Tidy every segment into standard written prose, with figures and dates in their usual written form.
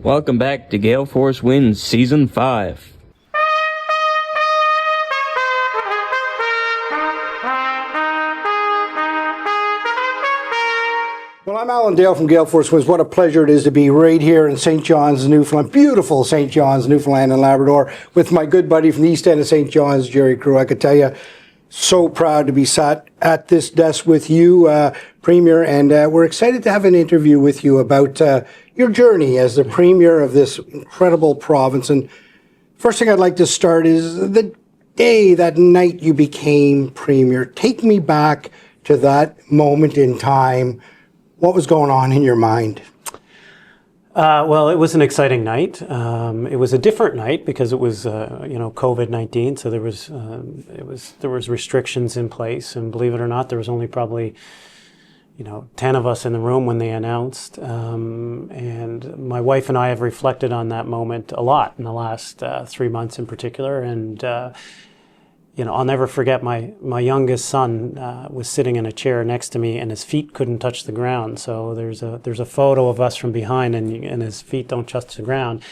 Welcome back to Gale Force Wins Season 5. Well, I'm Alan Dale from Gale Force Wins. What a pleasure it is to be right here in St. John's, Newfoundland, beautiful St. John's, Newfoundland and Labrador, with my good buddy from the east end of St. John's, Gerry Carew. I could tell you, so proud to be sat at this desk with you, Premier, and we're excited to have an interview with you about your journey as the Premier of this incredible province. And first thing I'd like to start is the day, that night you became Premier. Take me back to that moment in time. What was going on in your mind? Well, it was an exciting night. It was a different night because it was, COVID-19. So there was restrictions in place, and believe it or not, there was only probably, 10 of us in the room when they announced. And my wife and I have reflected on that moment a lot in the last 3 months in particular, and. I'll never forget my youngest son was sitting in a chair next to me and his feet couldn't touch the ground. So there's a photo of us from behind and his feet don't touch the ground.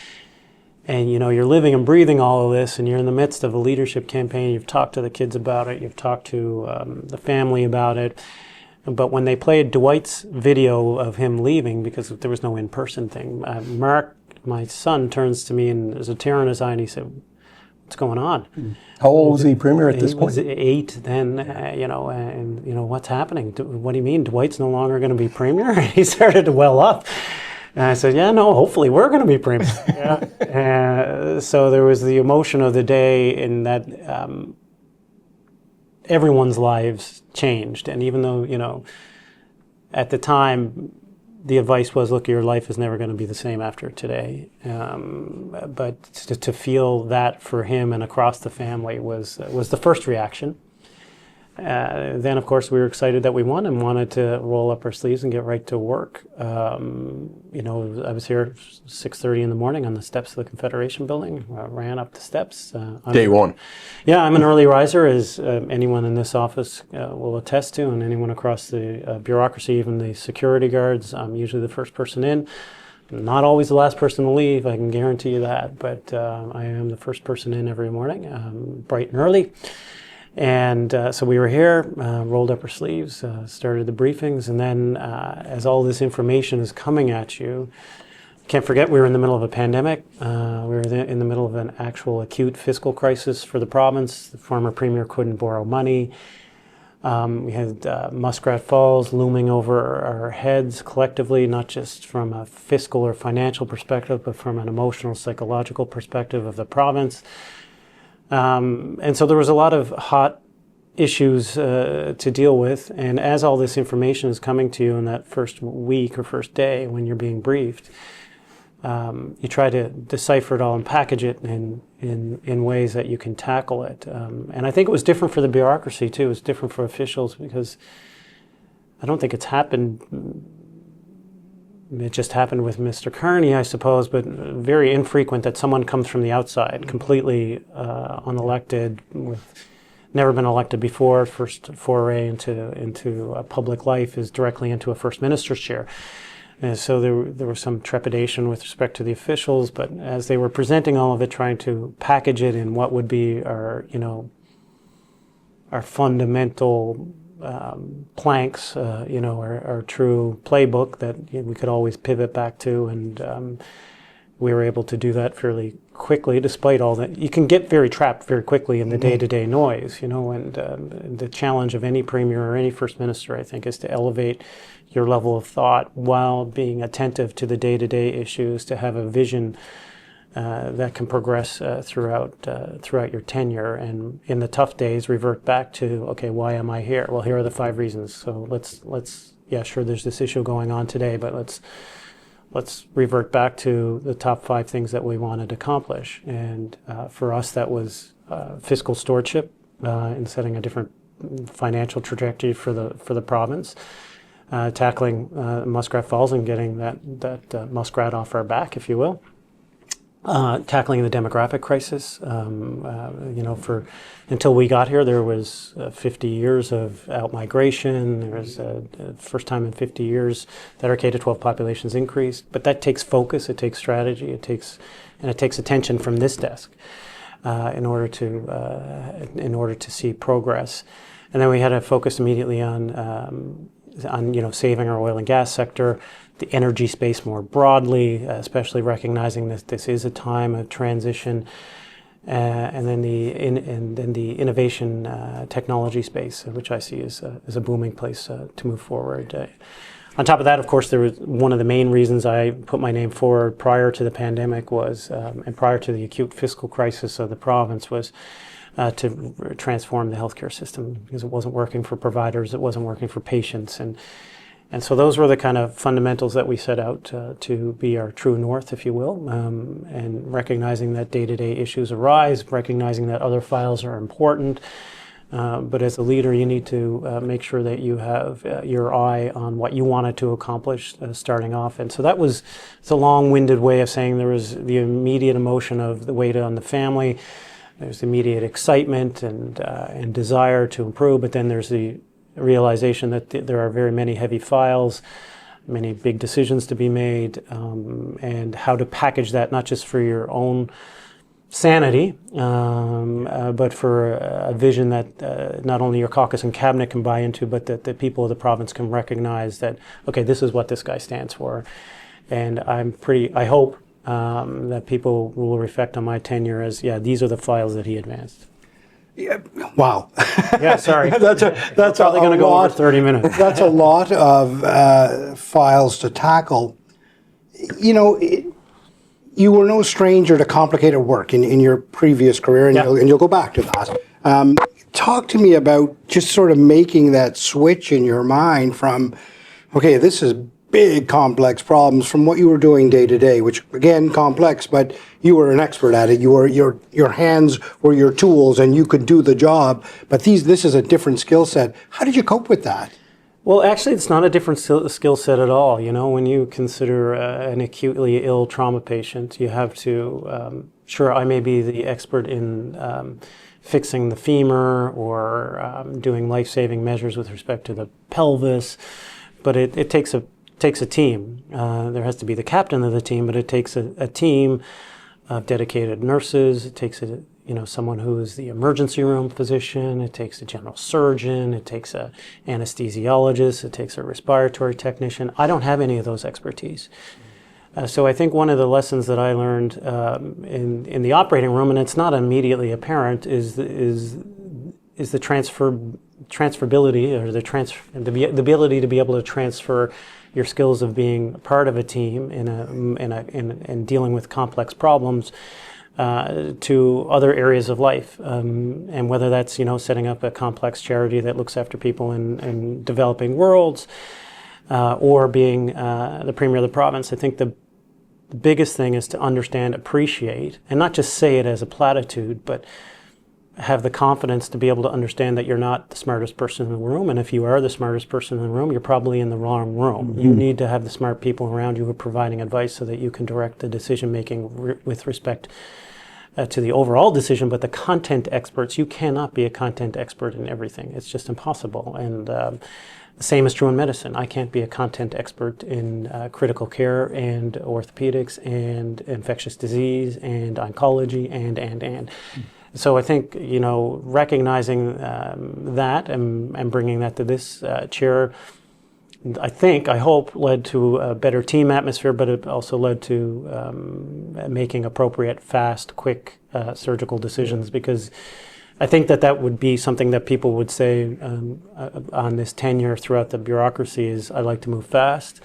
And you're living and breathing all of this, and you're in the midst of a leadership campaign. You've talked to the kids about it. You've talked to the family about it. But when they played Dwight's video of him leaving, because there was no in-person thing, Mark, my son, turns to me and there's a tear in his eye and he said, "What's going on?" How old was he, Premier, at this point? He was 8 then, and what's happening? What do you mean, Dwight's no longer going to be Premier? And he started to well up. And I said, yeah, no, hopefully we're going to be Premier. So there was the emotion of the day in that everyone's lives changed. And even though, at the time, the advice was, look, your life is never going to be the same after today. But to feel that for him and across the family was the first reaction. Then, of course, we were excited that we won and wanted to roll up our sleeves and get right to work. I was here 6:30 in the morning on the steps of the Confederation building. Ran up the steps. Day one. Yeah, I'm an early riser, as anyone in this office will attest to, and anyone across the bureaucracy, even the security guards. I'm usually the first person in. Not always the last person to leave, I can guarantee you that, but I am the first person in every morning, bright and early. And so we were here, rolled up our sleeves, started the briefings, and then as all this information is coming at you, can't forget we were in the middle of a pandemic. We were in the middle of an actual acute fiscal crisis for the province. The former Premier couldn't borrow money. We had Muskrat Falls looming over our heads collectively, not just from a fiscal or financial perspective, but from an emotional, psychological perspective of the province. And so there was a lot of hot issues to deal with. And as all this information is coming to you in that first week or first day when you're being briefed, you try to decipher it all and package it in ways that you can tackle it. And I think it was different for the bureaucracy too. It was different for officials because I don't think it's happened. It just happened with Mr. Carney, I suppose, but very infrequent that someone comes from the outside, completely unelected, with never been elected before. First foray into public life is directly into a first minister's chair. And so there was some trepidation with respect to the officials, but as they were presenting all of it, trying to package it in what would be our fundamental planks, our true playbook that we could always pivot back to, and we were able to do that fairly quickly, despite all that. You can get very trapped very quickly in the day-to-day noise, and the challenge of any premier or any first minister, I think, is to elevate your level of thought while being attentive to the day-to-day issues, to have a vision that can progress throughout your tenure, and in the tough days revert back to, okay, why am I here? Well, here are the 5 reasons. So let's sure, there's this issue going on today, but let's revert back to the top 5 things that we wanted to accomplish. And for us, that was fiscal stewardship in setting a different financial trajectory for the province. Tackling Muskrat Falls and getting that muskrat off our back, if you will. tackling the demographic crisis. Until we got here, there was 50 years of out-migration. There was first time in 50 years that our K-12 populations increased. But that takes focus, it takes strategy, it takes attention from this desk in order to see progress. And then we had to focus immediately on saving our oil and gas sector, the energy space more broadly, especially recognizing that this is a time of transition, and then the innovation technology space, which I see as a booming place to move forward. On top of that, of course, there was one of the main reasons I put my name forward prior to the pandemic was, and prior to the acute fiscal crisis of the province, was to transform the healthcare system, because it wasn't working for providers, it wasn't working for patients, and so those were the kind of fundamentals that we set out to be our true north, if you will, and recognizing that day-to-day issues arise, recognizing that other files are important, but as a leader you need to make sure that you have your eye on what you wanted to accomplish starting off. And so it's a long-winded way of saying there was the immediate emotion of the weight on the family, there's immediate excitement and desire to improve, but then there's the realization that there are very many heavy files, many big decisions to be made, and how to package that not just for your own sanity, but for a vision that not only your caucus and cabinet can buy into, but that the people of the province can recognize that, okay, this is what this guy stands for. And I hope that people will reflect on my tenure as, yeah, these are the files that he advanced. Yeah, wow. Yeah, sorry. That's probably going to go over 30 minutes. That's a lot of files to tackle. You were no stranger to complicated work in your previous career, and, you'll go back to that. Talk to me about just sort of making that switch in your mind from, okay, this is big, complex problems, from what you were doing day to day, which again, complex, but you were an expert at it. Your hands were your tools and you could do the job, but this is a different skill set. How did you cope with that? Well, actually, it's not a different skill set at all. When you consider an acutely ill trauma patient, you have to, sure, I may be the expert in fixing the femur or doing life-saving measures with respect to the pelvis, but it takes a team. There has to be the captain of the team, but it takes a team of dedicated nurses. It takes someone who is the emergency room physician. It takes a general surgeon. It takes a anesthesiologist. It takes a respiratory technician. I don't have any of those expertise. So I think one of the lessons that I learned in the operating room, and it's not immediately apparent, is the transferability, or the ability to be able to transfer your skills of being part of a team in dealing with complex problems to other areas of life, and whether that's setting up a complex charity that looks after people in developing worlds, or being the Premier of the province. I think the biggest thing is to understand, appreciate, and not just say it as a platitude, but have the confidence to be able to understand that you're not the smartest person in the room, and if you are the smartest person in the room, you're probably in the wrong room. Mm-hmm. You need to have the smart people around you who are providing advice so that you can direct the decision making with respect to the overall decision. But the content experts, you cannot be a content expert in everything. It's just impossible. And the same is true in medicine. I can't be a content expert in critical care and orthopedics and infectious disease and oncology and. Mm-hmm. So I think, recognizing that and bringing that to this chair, I hope, led to a better team atmosphere, but it also led to making appropriate, fast, quick surgical decisions, because I think that would be something that people would say on this tenure throughout the bureaucracy is, I like to move fast.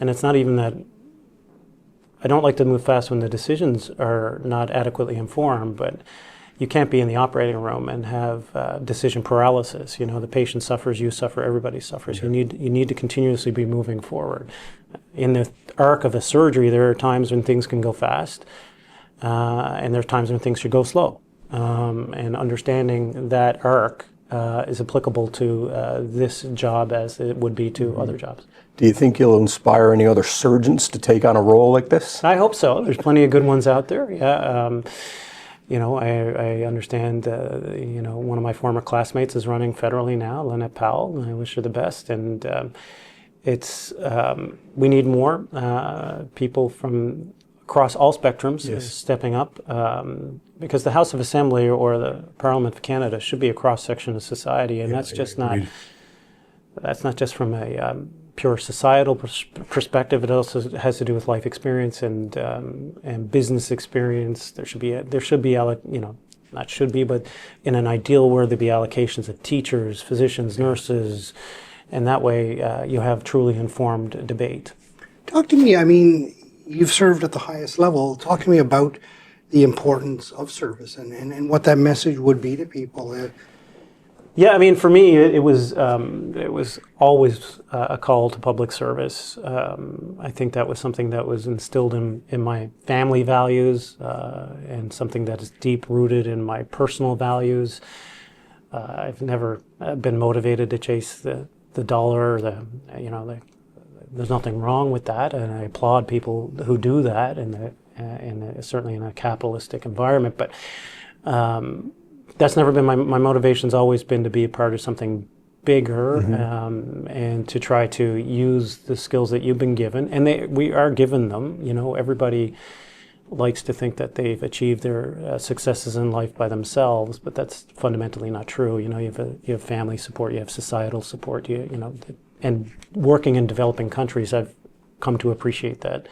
And it's not even that I don't like to move fast when the decisions are not adequately informed, but you can't be in the operating room and have decision paralysis. The patient suffers, you suffer, everybody suffers. Yeah. You need to continuously be moving forward. In the arc of a surgery, there are times when things can go fast, and there are times when things should go slow. And understanding that arc is applicable to this job as it would be to other jobs. Do you think you'll inspire any other surgeons to take on a role like this? I hope so. There's plenty of good ones out there. Yeah. I understand, one of my former classmates is running federally now, Lynette Powell, and I wish her the best. And we need more people from across all spectrums stepping up, because the House of Assembly or the Parliament of Canada should be a cross-section of society, and that's not just from a pure societal perspective. It also has to do with life experience and business experience. But in an ideal world, there'd be allocations of teachers, physicians, nurses, and that way you have truly informed debate. Talk to me, I mean, you've served at the highest level. Talk to me about the importance of service and what that message would be to people. Yeah, I mean, for me, it was always a call to public service. I think that was something that was instilled in my family values and something that is deep rooted in my personal values. I've never been motivated to chase the dollar. There's nothing wrong with that, and I applaud people who do that, certainly in a capitalistic environment. But that's never been my motivation's always been to be a part of something bigger, and to try to use the skills that you've been given, and we are given them. Everybody likes to think that they've achieved their successes in life by themselves, but that's fundamentally not true. You have family support, you have societal support, and working in developing countries, I've come to appreciate that.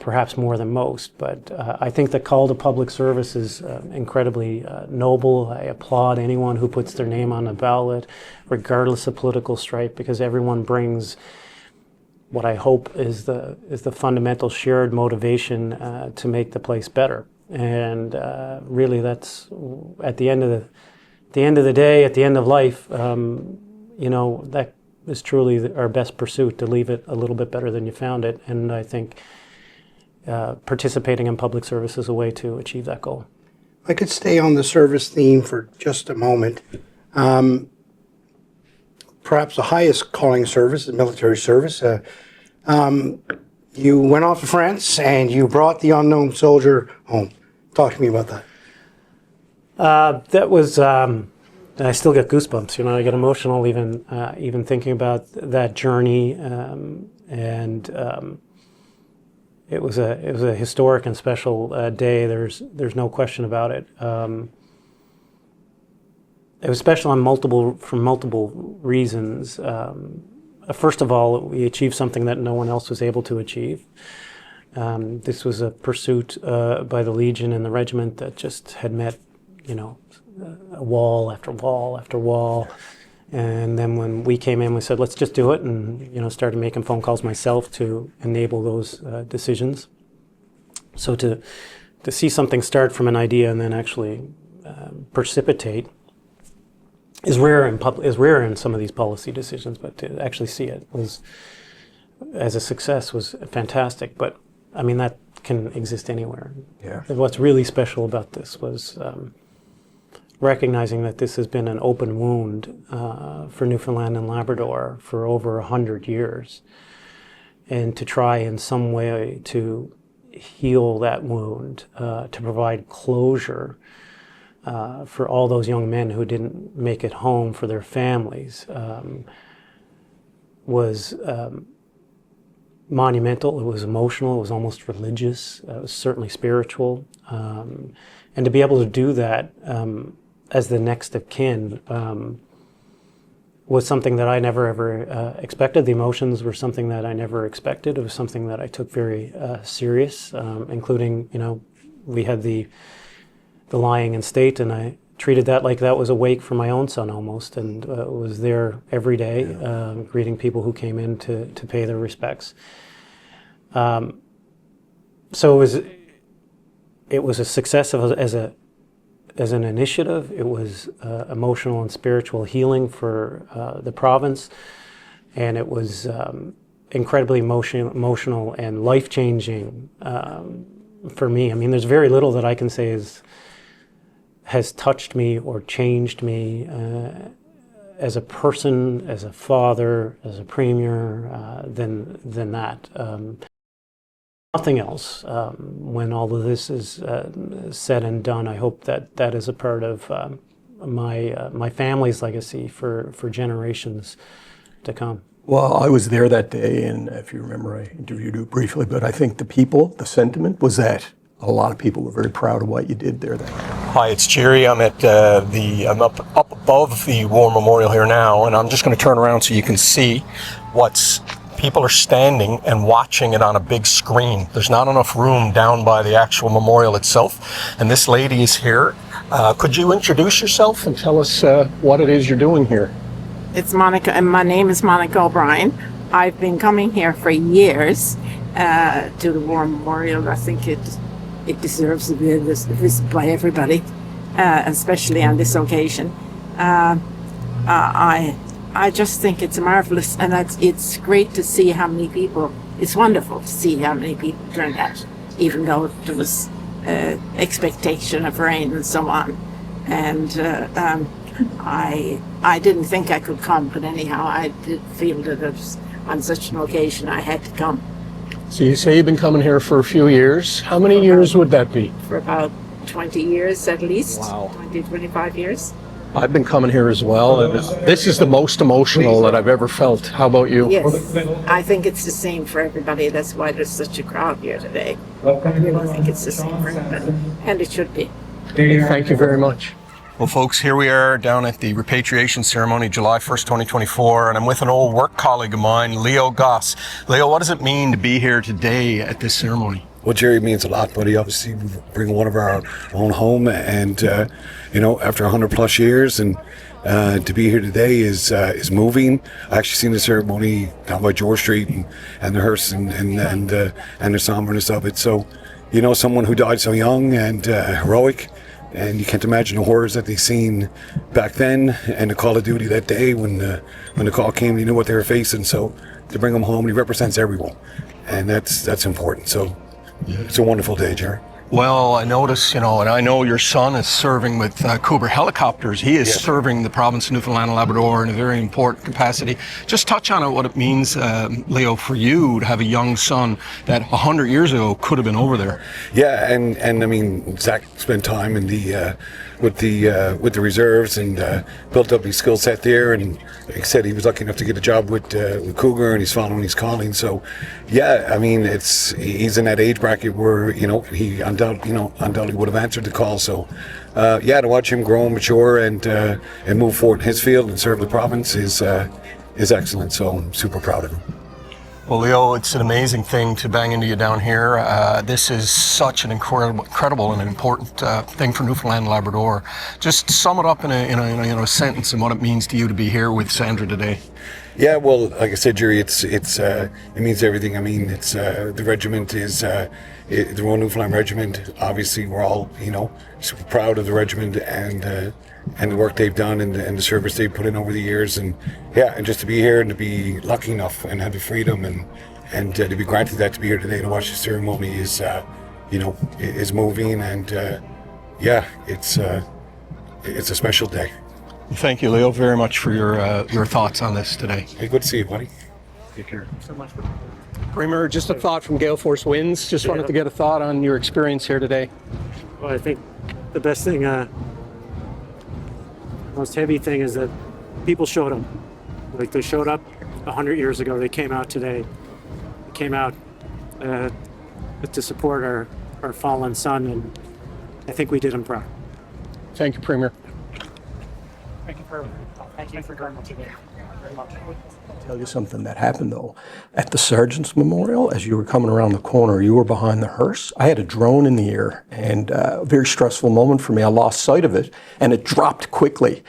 Perhaps more than most, but I think the call to public service is incredibly noble. I applaud anyone who puts their name on a ballot, regardless of political stripe, because everyone brings what I hope is the fundamental shared motivation to make the place better. And really, that's at the end of the day, at the end of life, that is truly our best pursuit, to leave it a little bit better than you found it. And I think participating in public service is a way to achieve that goal. I could stay on the service theme for just a moment. Perhaps the highest calling service is military service. You went off to France and you brought the unknown soldier home. Talk to me about that. That was... I still get goosebumps. I get emotional even thinking about that journey, and it was a historic and special day. There's no question about it. It was special for multiple reasons. First of all, we achieved something that no one else was able to achieve. This was a pursuit by the Legion and the regiment that just had met, wall after wall after wall. And then when we came in, we said, let's just do it, and started making phone calls myself to enable those decisions. So to see something start from an idea and then actually precipitate is rare in some of these policy decisions, but to actually see it as a success was fantastic. But I mean, that can exist anywhere. Yeah. What's really special about this was recognizing that this has been an open wound for Newfoundland and Labrador for over 100 years, and to try in some way to heal that wound, to provide closure for all those young men who didn't make it home for their families, was monumental. It was emotional. It was almost religious. It was certainly spiritual. And to be able to do that as the next of kin was something that I never ever expected. The emotions were something that I never expected. It was something that I took very serious, including, we had the lying in state, and I treated that like that was a wake for my own son almost, and was there every day, greeting people who came in to pay their respects. So it was a success as an initiative. It was emotional and spiritual healing for the province, and it was incredibly emotional and life-changing for me. I mean, there's very little that I can say has touched me or changed me as a person, as a father, as a premier, than that. Nothing else. When all of this is said and done, I hope that is a part of my family's legacy for generations to come. Well, I was there that day, and if you remember, I interviewed you briefly, but I think the sentiment was that a lot of people were very proud of what you did there. Hi, it's Gerry. I'm at I'm up above the War Memorial here now, and I'm just going to turn around so you can see people are standing and watching it on a big screen. There's not enough room down by the actual memorial itself, and this lady is here. Could you introduce yourself and tell us what it is you're doing here? It's Monica, and my name is Monica O'Brien. I've been coming here for years to the War Memorial. I think it deserves to be visited by everybody, especially on this occasion. I just think it's marvelous, and it's great to see how many people. It's wonderful to see how many people turned out, even though there was expectation of rain and so on. And I didn't think I could come, but anyhow, I did feel that it was, on such an occasion I had to come. So you say you've been coming here for a few years. How many years would that be? For about 20 years at least. Wow. 20, 25 years. I've been coming here as well, and this is the most emotional that I've ever felt. How about you? Yes, I think it's the same for everybody. That's why there's such a crowd here today. I really think it's the same for everybody, and it should be. Thank you very much. Well, folks, here we are down at the repatriation ceremony, July 1st, 2024, and I'm with an old work colleague of mine, Leo Goss. Leo, what does it mean to be here today at this ceremony? Well, Gerry, means a lot, buddy. Obviously, we bring one of our own home, and after 100 plus years, and to be here today is moving. I actually seen the ceremony down by George Street and the hearse and the somberness of it. So, someone who died so young and heroic, and you can't imagine the horrors that they seen back then, and the call of duty that day when the call came, they knew what they were facing. So to bring him home, he represents everyone, and that's important. So. It's a wonderful day, Gerry. Well, I notice, and I know your son is serving with Cougar helicopters. He is serving the province of Newfoundland and Labrador in a very important capacity. Just touch on what it means, Leo, for you to have a young son that 100 years ago could have been over there. Yeah, and I mean, Zach spent time in with the reserves and built up his skill set there. And like I said, he was lucky enough to get a job with Cougar, and he's following his calling. So, yeah, I mean, he's in that age bracket where he undoubtedly would have answered the call. So, to watch him grow and mature and move forward in his field and serve the province is excellent. So I'm super proud of him. Well, Leo, it's an amazing thing to bang into you down here. This is such an incredible and an important thing for Newfoundland and Labrador. Just sum it up in a sentence and what it means to you to be here with Sandra today. Yeah, well, like I said, Gerry, it means everything. I mean, it's the regiment is the Royal Newfoundland Regiment. Obviously, we're all super proud of the regiment and the work they've done and the service they've put in over the years. And just to be here and to be lucky enough and have the freedom and to be granted that to be here today to watch the ceremony is moving, and it's a special day. Thank you, Leo, very much for your thoughts on this today. Hey, good to see you, buddy. Take care. So much. Premier, just a thought from Gale Force Wins. Just wanted to get a thought on your experience here today. Well, I think the best thing, most heavy thing is that people showed up. Like, they showed up 100 years ago. They came out today. They came out to support our fallen son, and I think we did him proud. Thank you, Premier. Thank you for going today. Very much. I'll tell you something that happened, though. At the Sergeant's Memorial, as you were coming around the corner, you were behind the hearse. I had a drone in the air, and a very stressful moment for me. I lost sight of it, and it dropped quickly.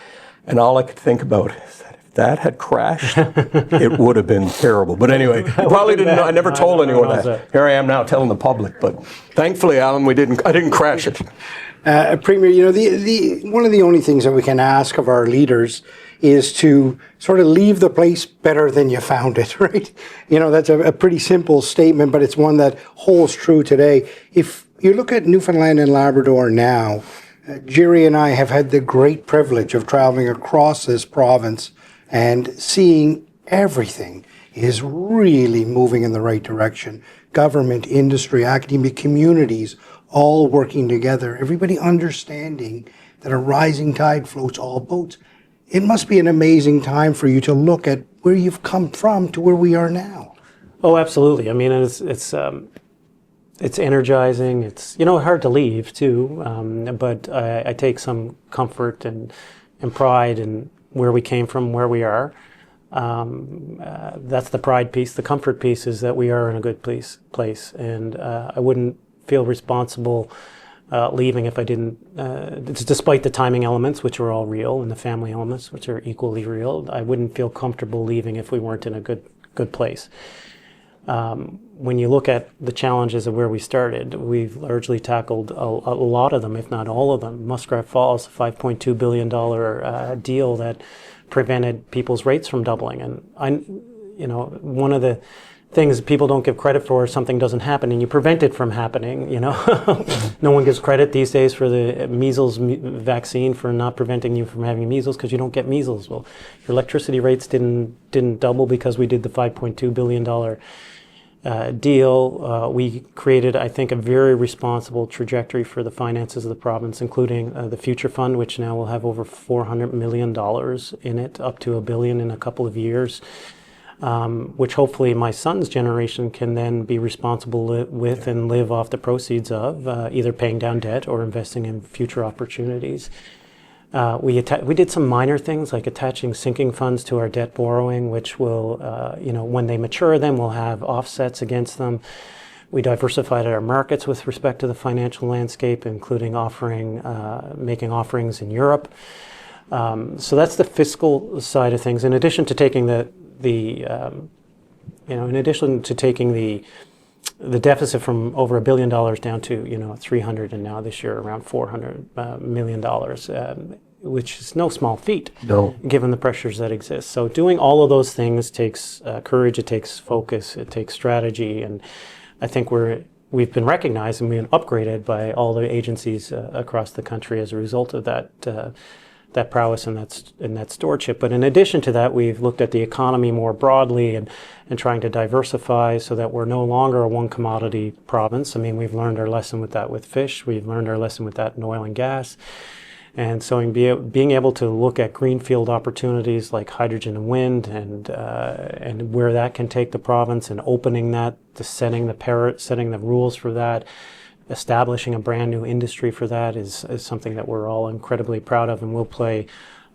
And all I could think about is that if that had crashed, it would have been terrible. But anyway, you probably didn't know. I never told anyone that. Here I am now telling the public. But thankfully, Alan, I didn't crash it. Premier, the one of the only things that we can ask of our leaders is to sort of leave the place better than you found it, right? That's a pretty simple statement, but it's one that holds true today. If you look at Newfoundland and Labrador now, Gerry and I have had the great privilege of traveling across this province and seeing everything is really moving in the right direction. Government, industry, academic communities, all working together, everybody understanding that a rising tide floats all boats. It must be an amazing time for you to look at where you've come from to where we are now. Oh, absolutely. I mean, it's energizing. It's hard to leave too, but I take some comfort and pride in where we came from, where we are. That's the pride piece. The comfort piece is that we are in a good place, and I wouldn't feel responsible leaving if I didn't. Despite the timing elements, which are all real, and the family elements, which are equally real, I wouldn't feel comfortable leaving if we weren't in a good place. When you look at the challenges of where we started, we've largely tackled a lot of them, if not all of them. Muskrat Falls, a $5.2 billion deal that prevented people's rates from doubling. And one of the things people don't give credit for is something doesn't happen and you prevent it from happening. No one gives credit these days for the measles vaccine for not preventing you from having measles because you don't get measles. Well, your electricity rates didn't double because we did the $5.2 billion deal. We created, I think, a very responsible trajectory for the finances of the province, including the Future Fund, which now will have over $400 million in it, up to $1 billion in a couple of years, which hopefully my son's generation can then be responsible with and live off the proceeds of, either paying down debt or investing in future opportunities. We did some minor things like attaching sinking funds to our debt borrowing, which will, when they mature, then we'll have offsets against them. We diversified our markets with respect to the financial landscape, including making offerings in Europe. So that's the fiscal side of things. In addition to taking the deficit from over $1 billion down to 300, and now this year around $400 million, which is no small feat, given the pressures that exist. So doing all of those things takes courage, it takes focus, it takes strategy, and I think we've been recognized and we've been upgraded by all the agencies across the country as a result of that prowess and that stewardship. But in addition to that, we've looked at the economy more broadly and trying to diversify so that we're no longer a one commodity province. I mean, we've learned our lesson with that with fish. We've learned our lesson with that in oil and gas. And so being able to look at greenfield opportunities like hydrogen and wind and where that can take the province and opening that to setting the rules for that, establishing a brand new industry for that is something that we're all incredibly proud of and will play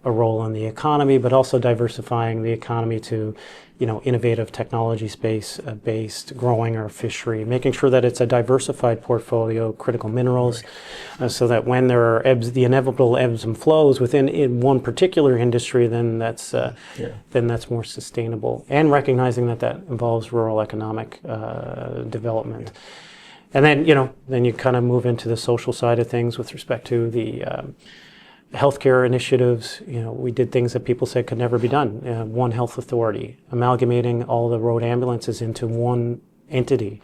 a role in the economy, but also diversifying the economy to, innovative technology space based, growing our fishery, making sure that it's a diversified portfolio, critical minerals, so that when there are the inevitable ebbs and flows in one particular industry, then that's more sustainable, and recognizing that involves rural economic development. And then you kind of move into the social side of things with respect to the healthcare initiatives. We did things that people said could never be done. One health authority, amalgamating all the road ambulances into one entity.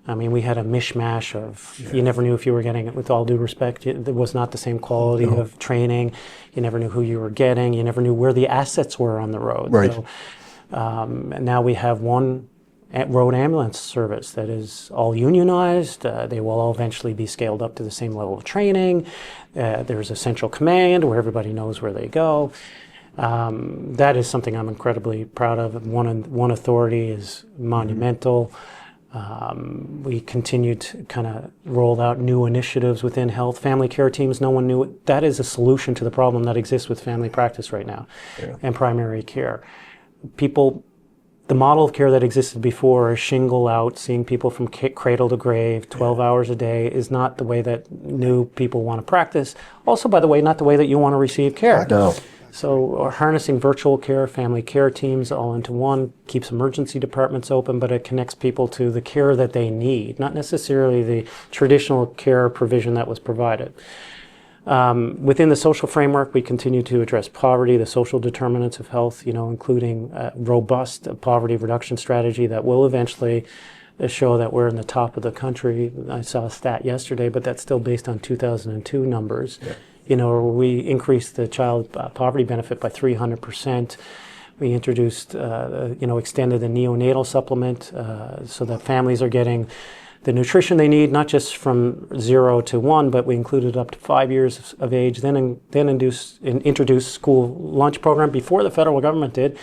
I mean, we had a mishmash of, you never knew if you were getting it, with all due respect. It was not the same quality of training. You never knew who you were getting. You never knew where the assets were on the road. Right. So now we have one road ambulance service that is all unionized. They will all eventually be scaled up to the same level of training. There's a central command where everybody knows where they go. That is something I'm incredibly proud of. One authority is monumental. We continue to kind of roll out new initiatives within health. Family care teams, no one knew it. That is a solution to the problem that exists with family practice right now and primary care. The model of care that existed before, shingle out, seeing people from cradle to grave, 12 hours a day, is not the way that new people want to practice. Also, by the way, not the way that you want to receive care. No. So harnessing virtual care, family care teams all into one, keeps emergency departments open, but it connects people to the care that they need, not necessarily the traditional care provision that was provided. Within the social framework, we continue to address poverty, the social determinants of health, including a robust poverty reduction strategy that will eventually show that we're in the top of the country. I saw a stat yesterday, but that's still based on 2002 numbers. we increased the child poverty benefit by 300%. We introduced, extended the neonatal supplement so that families are getting the nutrition they need, not just from 0 to 1, but we included up to 5 years of age. Then introduced school lunch program before the federal government did,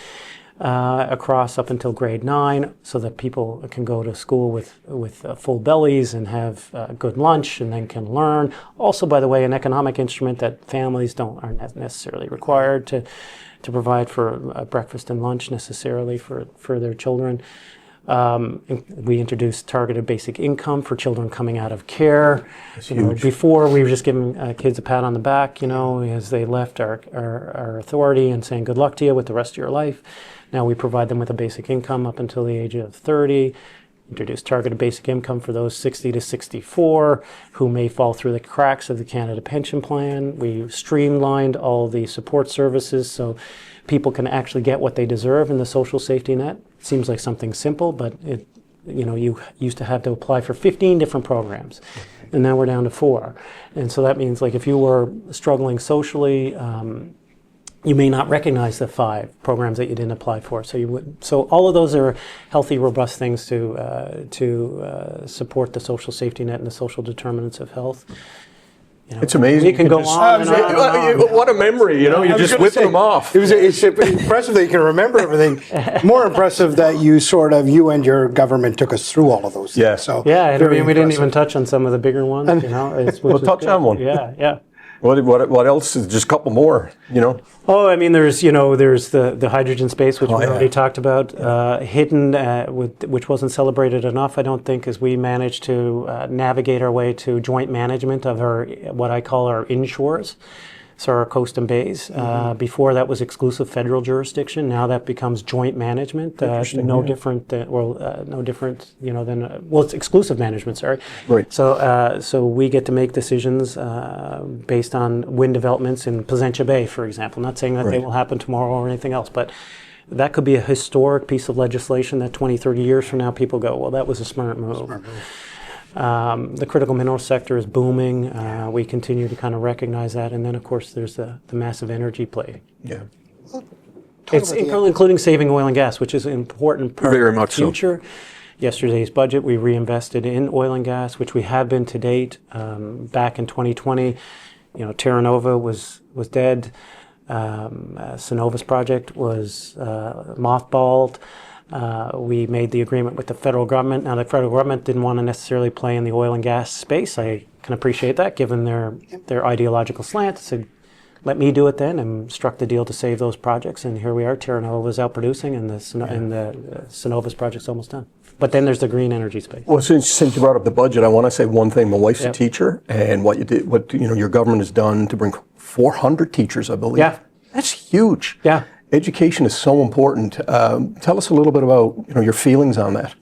across up until grade 9, so that people can go to school with full bellies and have good lunch, and then can learn. Also, by the way, an economic instrument that families aren't necessarily required to provide for breakfast and lunch necessarily for their children. We introduced targeted basic income for children coming out of care. Before, we were just giving kids a pat on the back, as they left our authority and saying good luck to you with the rest of your life. Now we provide them with a basic income up until the age of 30. Introduced targeted basic income for those 60 to 64 who may fall through the cracks of the Canada Pension Plan. We streamlined all the support services so people can actually get what they deserve in the social safety net. Seems like something simple, but you used to have to apply for 15 different programs, and now we're down to 4. And so that means, like, if you were struggling socially, you may not recognize the 5 programs that you didn't apply for. So all of those are healthy, robust things to support the social safety net and the social determinants of health. It's amazing. We can go on and on. What a memory, you're just whipping them off. It's impressive that you can remember everything. More impressive that you and your government took us through all of those things. Yeah. So we didn't even touch on some of the bigger ones. We'll touch on one. Yeah. What else? Just a couple more, Oh, I mean, there's the hydrogen space, which we already talked about, hidden, which wasn't celebrated enough, I don't think, as we managed to navigate our way to joint management of what I call our inshores. So our coast and bays. Before that was exclusive federal jurisdiction. Now that becomes joint management. Different than it's exclusive management. Sorry. Right. So we get to make decisions based on wind developments in Placentia Bay, for example. Not saying that they will happen tomorrow or anything else, but that could be a historic piece of legislation that 20, 30 years from now people go, well, that was a smart move. The critical mineral sector is booming. We continue to kind of recognize that. And then, of course, there's the massive energy play. Yeah. It's including saving oil and gas, which is an important part Very of the much so. future. Yesterday's budget, we reinvested in oil and gas, which we have been to date. Back in 2020, Terra Nova was dead. Cenovus project was mothballed. We made the agreement with the federal government. Now, the federal government didn't want to necessarily play in the oil and gas space. I can appreciate that, given their ideological slant. Said, let me do it then, and struck the deal to save those projects. And here we are. Terra Nova is out producing, and the Cenovus project's almost done. But then there's the green energy space. Well, since you brought up the budget, I want to say one thing. My wife's a teacher, and what your government has done to bring 400 teachers, I believe. Yeah. That's huge. Yeah. Education is so important. Tell us a little bit about your feelings on that.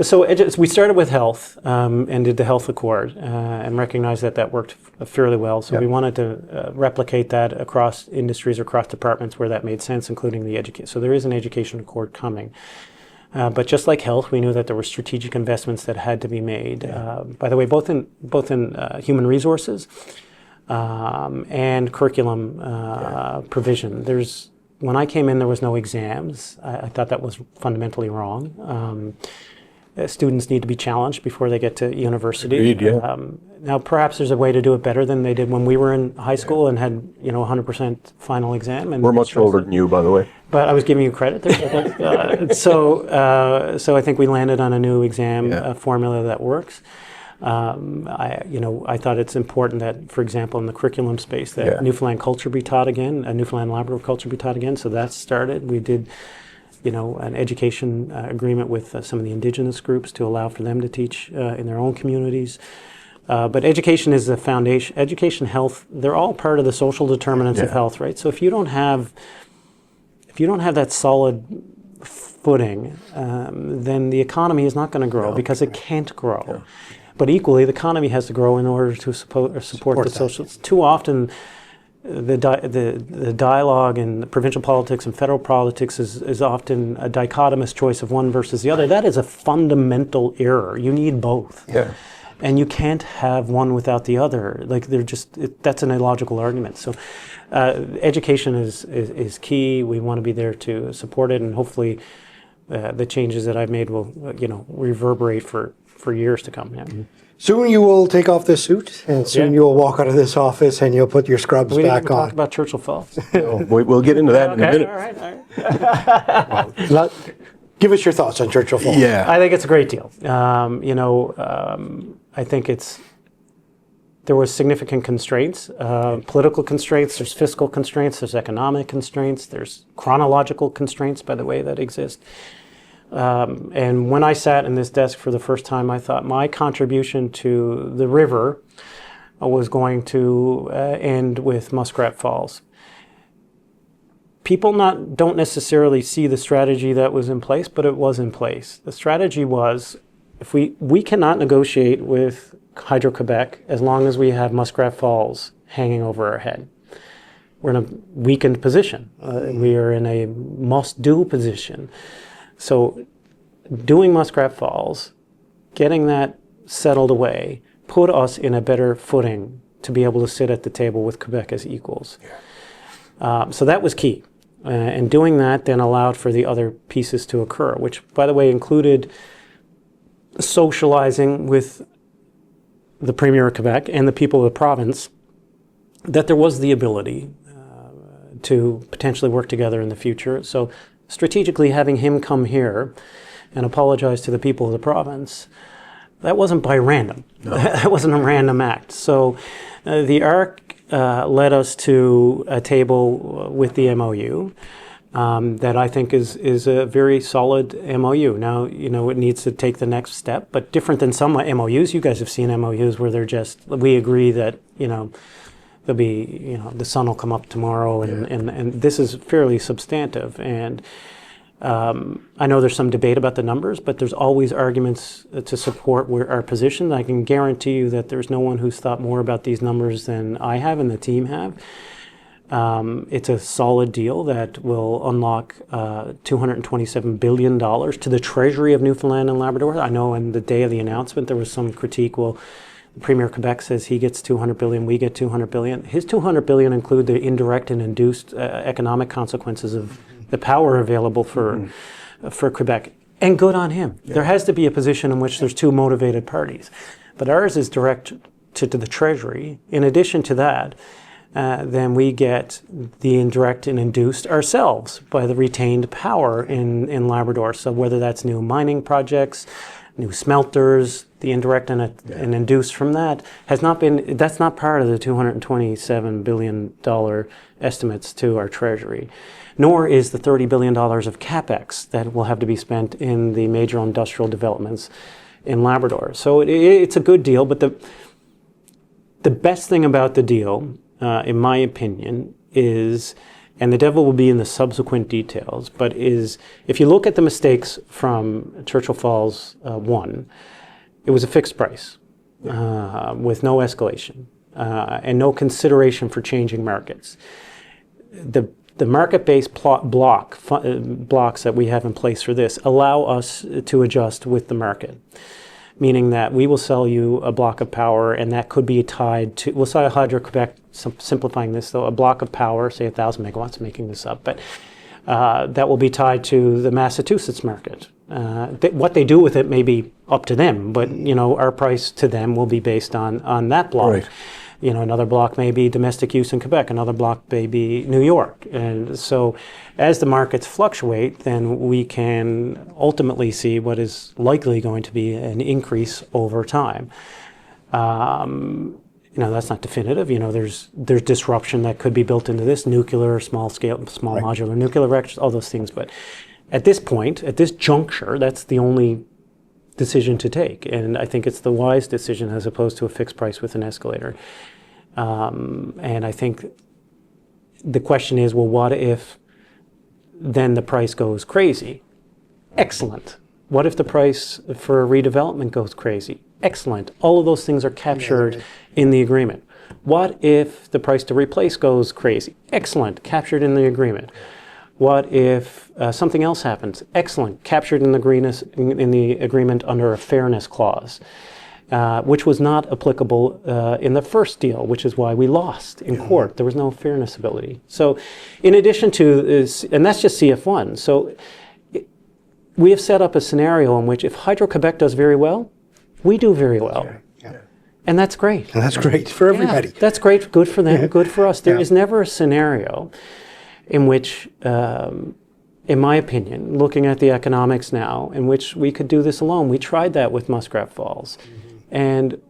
So we started with health and did the health accord and recognized that worked fairly well. So we wanted to replicate that across industries, across departments where that made sense, including the education. So there is an education accord coming. But just like health, we knew that there were strategic investments that had to be made. By the way, both in human resources and curriculum provision. When I came in, there was no exams. I thought that was fundamentally wrong. Students need to be challenged before they get to university. Agreed, yeah. Now, perhaps there's a way to do it better than they did when we were in high school and had 100% final exam. And we're much older than you, by the way. But I was giving you credit there. So I think we landed on a new exam formula that works. I thought it's important that, for example, in the curriculum space, that Newfoundland culture be taught again, Newfoundland and Labrador culture be taught again. So that's started. We did, an education agreement with some of the Indigenous groups to allow for them to teach in their own communities. But education is the foundation. Education, health, they're all part of the social determinants of health, right? So if you don't have that solid footing, then the economy is not going to grow because it can't grow. Yeah. But equally, the economy has to grow in order to support the social. Too often, the dialogue in the provincial politics and federal politics is often a dichotomous choice of one versus the other. That is a fundamental error. You need both. Yeah. And you can't have one without the other. Like that's an illogical argument. So education is key. We want to be there to support it, and hopefully the changes that I've made will reverberate for years to come. Yeah. Mm-hmm. Soon you will take off this suit, and soon you will walk out of this office, and you'll put your scrubs we back didn't on. Talk about Churchill Falls. We'll get into that in a minute. All right. Give us your thoughts on Churchill Falls. Yeah. I think it's a great deal. I think there was significant constraints, political constraints, there's fiscal constraints, there's economic constraints, there's chronological constraints, by the way, that exist. And when I sat in this desk for the first time, I thought my contribution to the river was going to end with Muskrat Falls. People don't necessarily see the strategy that was in place, but it was in place. The strategy was, if we cannot negotiate with Hydro-Quebec as long as we have Muskrat Falls hanging over our head. We're in a weakened position. We are in a must-do position. So doing Muskrat Falls, getting that settled away, put us in a better footing to be able to sit at the table with Quebec as equals. So that was key. And doing that then allowed for the other pieces to occur, which, by the way, included socializing with the Premier of Quebec and the people of the province, that there was the ability to potentially work together in the future. So strategically having him come here and apologize to the people of the province, that wasn't by random. No. That wasn't a random act. So the ARC led us to a table with the MOU that I think is a very solid MOU. Now, it needs to take the next step, but different than some MOUs. You guys have seen MOUs where we agree that, there'll be, the sun will come up tomorrow, and this is fairly substantive. And I know there's some debate about the numbers, but there's always arguments to support our position. I can guarantee you that there's no one who's thought more about these numbers than I have and the team have. It's a solid deal that will unlock $227 billion to the Treasury of Newfoundland and Labrador. I know on the day of the announcement there was some critique. Well, the Premier of Quebec says he gets $200 billion, we get $200 billion. His $200 billion include the indirect and induced economic consequences of the power available for Quebec. And good on him. Yeah. There has to be a position in which there's two motivated parties. But ours is direct to the Treasury. In addition to that, then we get the indirect and induced ourselves by the retained power in Labrador. So whether that's new mining projects, new smelters, the indirect and induced from that that's not part of the $227 billion estimates to our Treasury, nor is the $30 billion of CapEx that will have to be spent in the major industrial developments in Labrador. So it's a good deal, but the best thing about the deal, in my opinion, is, and the devil will be in the subsequent details, but is, if you look at the mistakes from Churchill Falls 1, it was a fixed price with no escalation and no consideration for changing markets. The market-based blocks that we have in place for this allow us to adjust with the market, meaning that we will sell you a block of power, and that could be tied to, we'll sell Hydro-Quebec, simplifying this though, a block of power, say 1,000 megawatts, making this up, but that will be tied to the Massachusetts market. What they do with it may be up to them, but our price to them will be based on that block. Right. Another block may be domestic use in Quebec, another block may be New York. And so as the markets fluctuate, then we can ultimately see what is likely going to be an increase over time. That's not definitive. There's disruption that could be built into this, nuclear, small modular nuclear reactors, all those things. But at this point, at this juncture, that's the only decision to take. And I think it's the wise decision as opposed to a fixed price with an escalator. And I think the question is, well, what if then the price goes crazy? Excellent. What if the price for redevelopment goes crazy? Excellent. All of those things are captured in the agreement. What if the price to replace goes crazy? Excellent. Captured in the agreement. What if something else happens? Excellent. Captured in the agreement under a fairness clause. which was not applicable in the first deal, which is why we lost in court. There was no fairness ability. So in addition to this, and that's just CF1, so we have set up a scenario in which if Hydro-Quebec does very well, we do very well. Yeah. And that's great. And that's great for everybody. Yeah, that's great, good for them, good for us. There is never a scenario in which, in my opinion, looking at the economics now, in which we could do this alone. We tried that with Muskrat Falls. And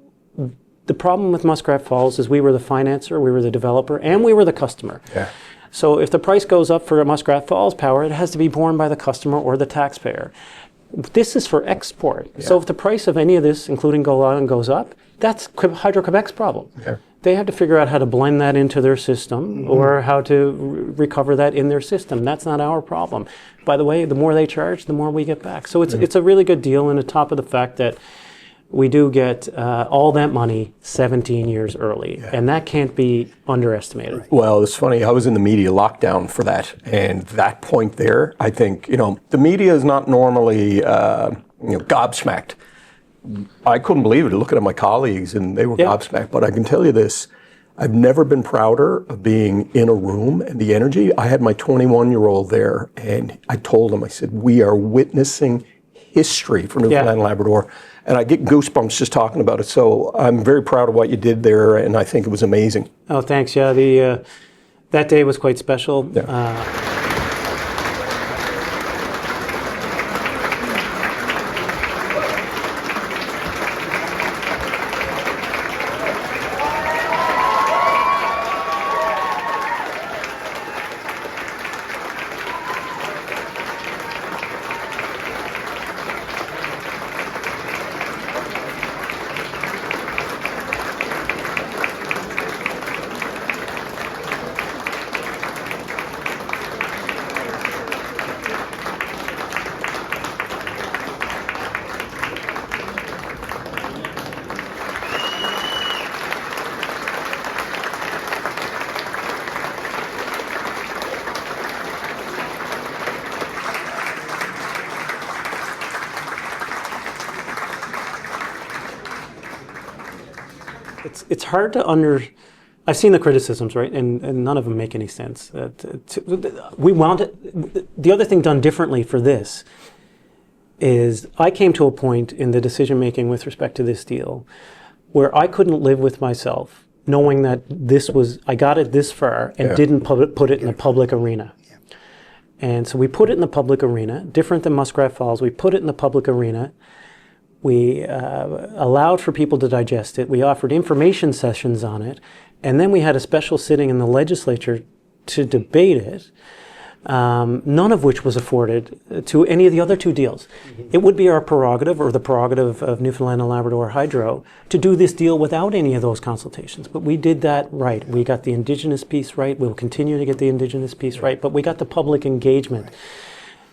the problem with Muskrat Falls is we were the financer, we were the developer, and we were the customer. Yeah. So if the price goes up for Muskrat Falls power, it has to be borne by the customer or the taxpayer. This is for export. Yeah. So if the price of any of this, including Gold Island, goes up, that's Hydro-Quebec's problem. Yeah. They have to figure out how to blend that into their system or how to recover that in their system. That's not our problem. By the way, the more they charge, the more we get back. So it's a really good deal, and on top of the fact that we do get all that money 17 years early, and that can't be underestimated. Well, it's funny. I was in the media lockdown for that, and that point there, I think, the media is not normally, gobsmacked. I couldn't believe it looking at my colleagues, and they were gobsmacked. But I can tell you this: I've never been prouder of being in a room and the energy. I had my 21-year-old there, and I told him, I said, we are witnessing history for Newfoundland and Labrador. And I get goosebumps just talking about it. So I'm very proud of what you did there, and I think it was amazing. Oh, thanks. Yeah, that day was quite special. Yeah. It's hard to I've seen the criticisms, right, and none of them make any sense. We want it. The other thing done differently for this is I came to a point in the decision making with respect to this deal where I couldn't live with myself knowing that I got it this far and didn't put it in the public arena. Yeah. And so we put it in the public arena, different than Muskrat Falls. We put it in the public arena. We allowed for people to digest it. We offered information sessions on it. And then we had a special sitting in the legislature to debate it, none of which was afforded to any of the other two deals. Mm-hmm. It would be our prerogative, or the prerogative of Newfoundland and Labrador Hydro, to do this deal without any of those consultations. But we did that right. We got the Indigenous piece right. We'll continue to get the Indigenous piece right. But we got the public engagement.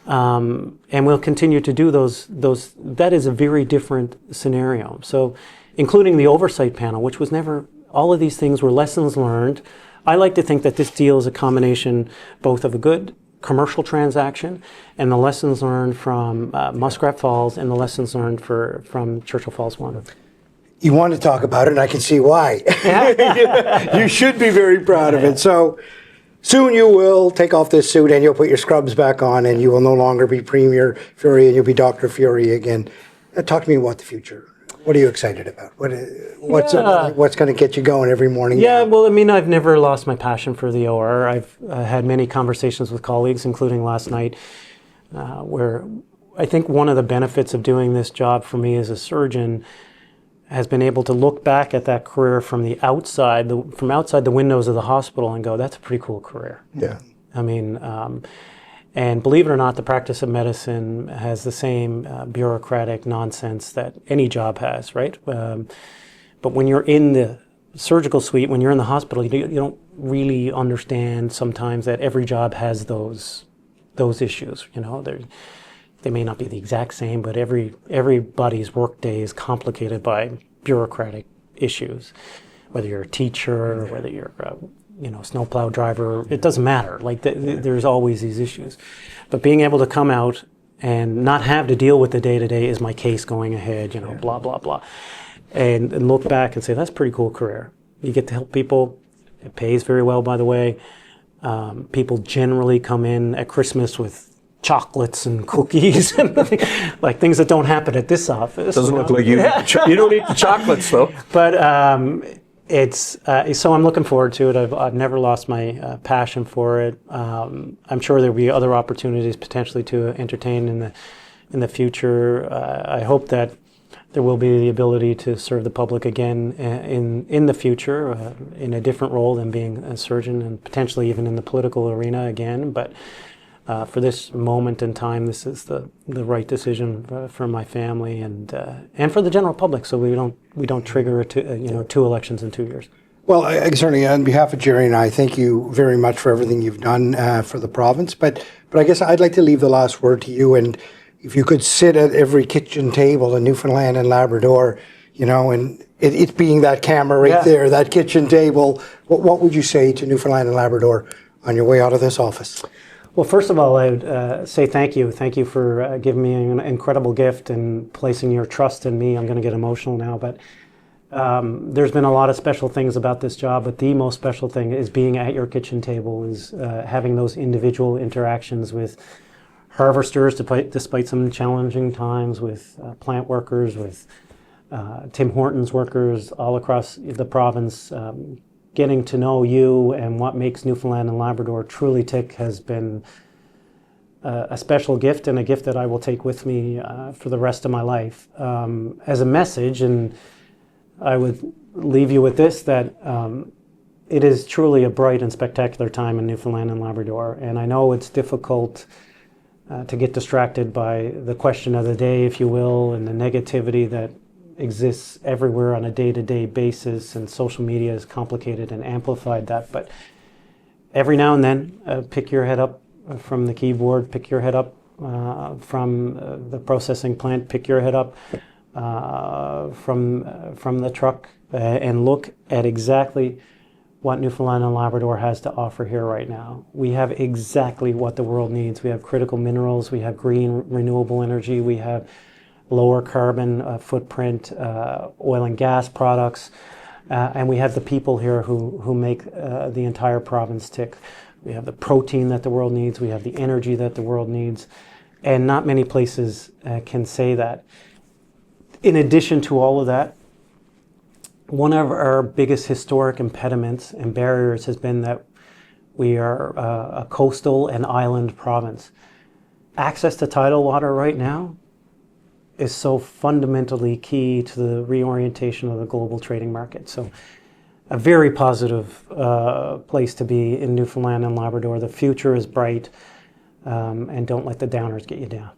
And we'll continue to do those. That is a very different scenario. So, including the oversight panel, which was never, all of these things were lessons learned. I like to think that this deal is a combination both of a good commercial transaction and the lessons learned from Muskrat Falls and the lessons learned from Churchill Falls 1. You want to talk about it, and I can see why. You should be very proud of it. So soon you will take off this suit and you'll put your scrubs back on, and you will no longer be Premier Furey and you'll be Dr. Furey again. Talk to me about the future. What are you excited about? What's going to get you going every morning? Yeah, well, I mean, I've never lost my passion for the OR. I've had many conversations with colleagues, including last night, where I think one of the benefits of doing this job for me as a surgeon has been able to look back at that career from the outside, from outside the windows of the hospital, and go, that's a pretty cool career. Yeah. I mean, and believe it or not, the practice of medicine has the same bureaucratic nonsense that any job has, right? But when you're in the surgical suite, when you're in the hospital, you don't really understand sometimes that every job has those issues. You know, they may not be the exact same, but everybody's workday is complicated by bureaucratic issues. Whether you're a teacher, or whether you're snowplow driver, it doesn't matter. Like there's always these issues. But being able to come out and not have to deal with the day-to-day, is my case going ahead, blah, blah, blah. and look back and say, that's a pretty cool career. You get to help people. It pays very well, by the way. People generally come in at Christmas with chocolates and cookies and like things that don't happen at this office. Doesn't look like you. You don't eat the chocolates though. But it's so I'm looking forward to it. I've never lost my passion for it. I'm sure there'll be other opportunities potentially to entertain in the future. I hope that there will be the ability to serve the public again in the future in a different role than being a surgeon, and potentially even in the political arena again. But for this moment in time, this is the right decision for my family and for the general public, so we don't trigger two elections in 2 years. Well, I certainly, on behalf of Gerry and I, thank you very much for everything you've done for the province. But I guess I'd like to leave the last word to you. And if you could sit at every kitchen table in Newfoundland and Labrador, and it being that camera right there, that kitchen table, what would you say to Newfoundland and Labrador on your way out of this office? Well, first of all, I would say thank you. Thank you for giving me an incredible gift and placing your trust in me. I'm going to get emotional now, but there's been a lot of special things about this job, but the most special thing is being at your kitchen table, is having those individual interactions with harvesters, despite some challenging times, with plant workers, with Tim Hortons workers all across the province. Getting to know you and what makes Newfoundland and Labrador truly tick has been a special gift, and a gift that I will take with me for the rest of my life. As a message, and I would leave you with this, that it is truly a bright and spectacular time in Newfoundland and Labrador, and I know it's difficult to get distracted by the question of the day, if you will, and the negativity that exists everywhere on a day-to-day basis, and social media has complicated and amplified that. But every now and then, pick your head up from the keyboard, pick your head up from the processing plant, pick your head up from the truck, and look at exactly what Newfoundland and Labrador has to offer here right now. We have exactly what the world needs. We have critical minerals, we have green renewable energy, we have lower carbon footprint, oil and gas products, and we have the people here who make the entire province tick. We have the protein that the world needs, we have the energy that the world needs, and not many places can say that. In addition to all of that, one of our biggest historic impediments and barriers has been that we are a coastal and island province. Access to tidal water right now is so fundamentally key to the reorientation of the global trading market. So a very positive place to be in Newfoundland and Labrador. The future is bright, and don't let the downers get you down.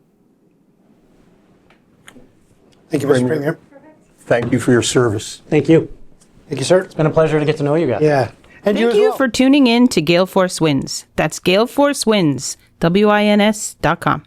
Thank you, Mr. Premier. Thank you for your service. Thank you. Thank you, sir. It's been a pleasure to get to know you guys. Yeah. And Thank as you well. for tuning in to Gale Force Wins. That's Gale Force Wins, WINS.com.